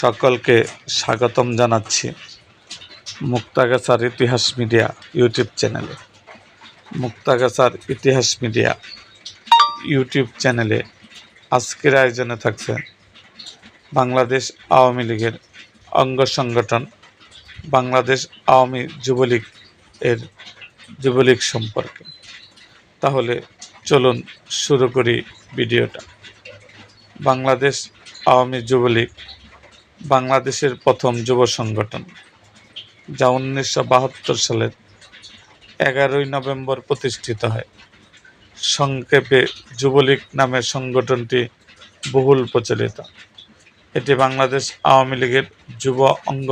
সকলকে স্বাগতম জানাচ্ছি মুক্তাগাছার ইতিহাস মিডিয়া ইউটিউব চ্যানেলে। মুক্তাগাছার ইতিহাস মিডিয়া ইউটিউব চ্যানেলে আজকের আয়োজনে থাকছে বাংলাদেশ আওয়ামী লীগের অঙ্গ সংগঠন বাংলাদেশ আওয়ামী যুবলীগ এর যুবলীগ সম্পর্কে। তাহলে চলুন শুরু করি ভিডিওটা। বাংলাদেশ আওয়ামী যুবলীগ বাংলাদেশের প্রথম যুব সংগঠন, যা 1972 সালের 11 নভেম্বর প্রতিষ্ঠিত হয়। সংক্ষেপে যুবলীগ নামের সংগঠনটি বহুল প্রচলিত। এটি বাংলাদেশ আওয়ামী লীগের যুব অঙ্গ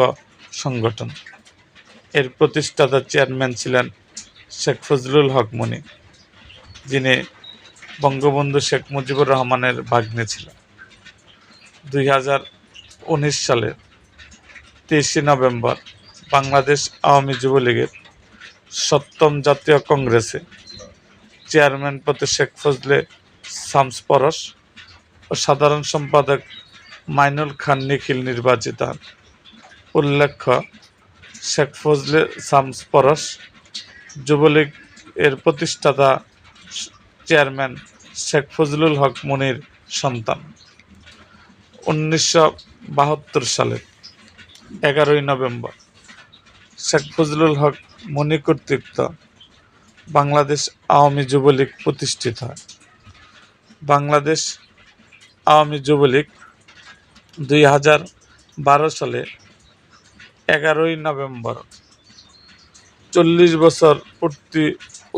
সংগঠন। এর প্রতিষ্ঠাতা চেয়ারম্যান ছিলেন শেখ ফজলুল হক মনি, যিনি বঙ্গবন্ধু শেখ মুজিবুর রহমানের ভাগ্নে ছিলেন। 2019 সালের 23 নভেম্বর বাংলাদেশ আওয়ামী যুবলীগের 7ম জাতীয় কংগ্রেসে চেয়ারম্যান পদে শেখ ফজলে শামস পরশ ও সাধারণ সম্পাদক মাইনুল খান নিখিল নির্বাচিত হন। উল্লেখ্য, শেখ ফজলে শামস পরশ যুবলীগ এর প্রতিষ্ঠাতা চেয়ারম্যান শেখ ফজলুল হক মনির সন্তান। 1972 সালের 11 নভেম্বর শেখ ফজলুল হক মনি কর্তৃক বাংলাদেশ আওয়ামী যুবলীগ প্রতিষ্ঠিত হয়। বাংলাদেশ আওয়ামী যুবলীগ 2012 সালে 11 নভেম্বর 40 বছর পূর্তি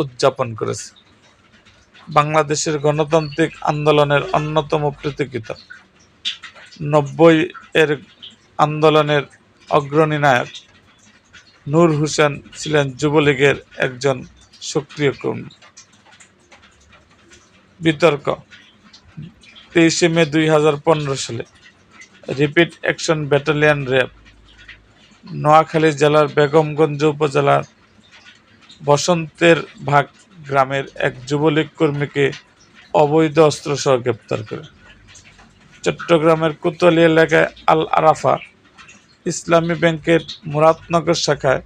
উদযাপন করেছে। বাংলাদেশের গণতান্ত্রিক আন্দোলনের অন্যতম প্রতীকীতা 90 আন্দোলনের অগ্রণী নায়ক নূর হোসেন ছিলেন যুবলীগের একজন সক্রিয় কর্মী। বিতর্ক: 23 মে 2015 সালে repeat action battalion RAB Noakhali জেলার বেগমগঞ্জ উপজেলার বসন্তের ভাগ গ্রামের এক যুবলীগ কর্মীকে অবৈধ অস্ত্রসহ গ্রেপ্তার করে। চট্টগ্রামের কোতোয়ালি এলাকায় আল আরাফা ইসলামী ব্যাংকের মুরাদনগর শাখায়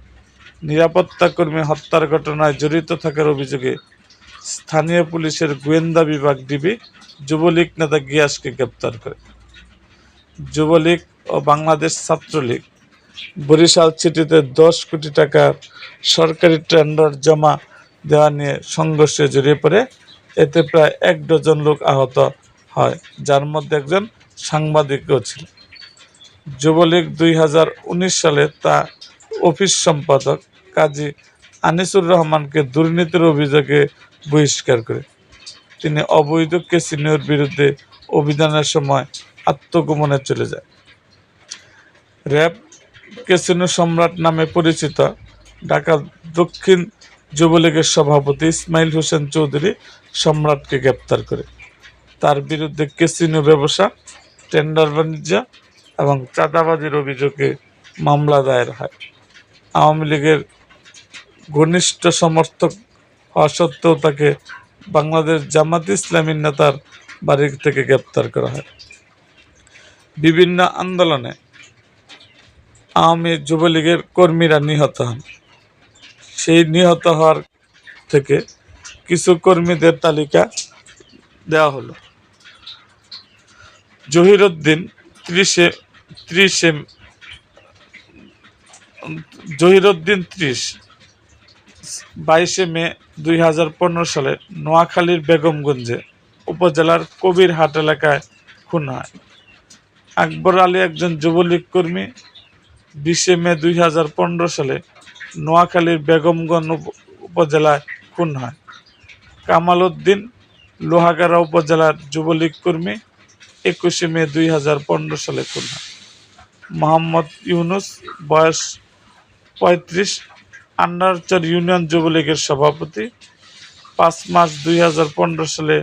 নিরাপত্তা কর্মী হত্যার ঘটনায় জড়িত থাকার অভিযোগে স্থানীয় পুলিশের গোয়েন্দা বিভাগ ডিবি যুবলীগ নেতা গিয়াসকে গ্রেপ্তার করে। যুবলীগ ও বাংলাদেশ ছাত্রলীগ বরিশাল সিটিতে 10 কোটি টাকার সরকারি টেন্ডার জমা দেওয়া নিয়ে সংঘর্ষে জড়িয়ে পড়ে। এতে প্রায় 1 ডজন লোক আহত হয়, যার মধ্যে একজন সাংবাদিকও ছিল। যুবলীগ 2019 সালে তা অফিস সম্পাদক কাজী আনিসুর রহমানকে দুর্নীতির অভিযোগে বহিষ্কার করে। তিনি অবৈধ ক্যাসিনোর বিরুদ্ধে অভিযানের সময় আত্মগোপনে চলে যায়। র্যাব ক্যাসিনো সম্রাট নামে পরিচিত ঢাকা দক্ষিণ যুবলীগের সভাপতি ইসমাইল হোসেন চৌধুরী সম্রাটকে গ্রেপ্তার করে। তার বিরুদ্ধে ক্যাসিনো ব্যবসা, টেন্ডার বাণিজ্য এবং চাঁদাবাজির অভিযোগে মামলা দায়ের হয়। আওয়ামী লীগের ঘনিষ্ঠ সমর্থক হওয়া সত্ত্বেও তাকে বাংলাদেশ জামাত ইসলামীর নেতার বাড়ি থেকে গ্রেপ্তার করা হয়। বিভিন্ন আন্দোলনে আওয়ামী যুবলীগের কর্মীরা নিহত হন। সেই নিহত হওয়ার থেকে কিছু কর্মীদের তালিকা দেওয়া হলো: জহিরুদ্দিন 30, 22 মে 2015 সালে নোয়াখালীর বেগমগঞ্জে উপজেলার কবিরহাট এলাকায় খুন হয়। আকবর আলী একজন যুবলীগ কর্মী 20 মে 2015 সালে নোয়াখালীর বেগমগঞ্জ উপজেলায় খুন হয়। কামাল উদ্দিন লোহাগাড়া উপজেলার যুবলীগ কর্মী 21 মে 2015 সালে খুন হয়। মোহাম্মদ ইউনুস বয়স 35, আন্ডারচর ইউনিয়ন যুবলীগের সভাপতি 5 মার্চ 2015 সালে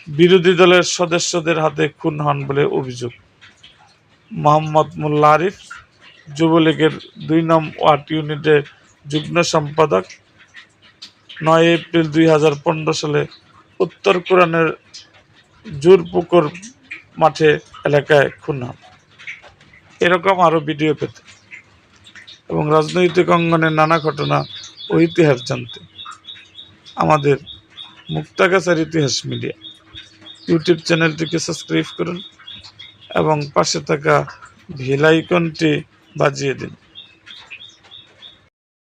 বিরোধী দলের সদস্যদের হাতে খুন হন বলে অভিযোগ। মোহাম্মদ মোল্লা আরিফ যুবলীগের 2 নং ওয়ার্ড ইউনিটের যুগ্ম সম্পাদক 9 এপ্রিল 2015 সালে উত্তর কোরআনের জোরপুকুর মাঠে এলাকায় খুন হন। এরকম আরও ভিডিও পেতে এবং রাজনৈতিক অঙ্গনের নানা ঘটনা ও ইতিহাস জানতে আমাদের মুক্তাগাছার ইতিহাস মিডিয়া ইউটিউব চ্যানেলটিকে সাবস্ক্রাইব করুন এবং পাশে থাকা বেল আইকনটি বাজিয়ে দিন।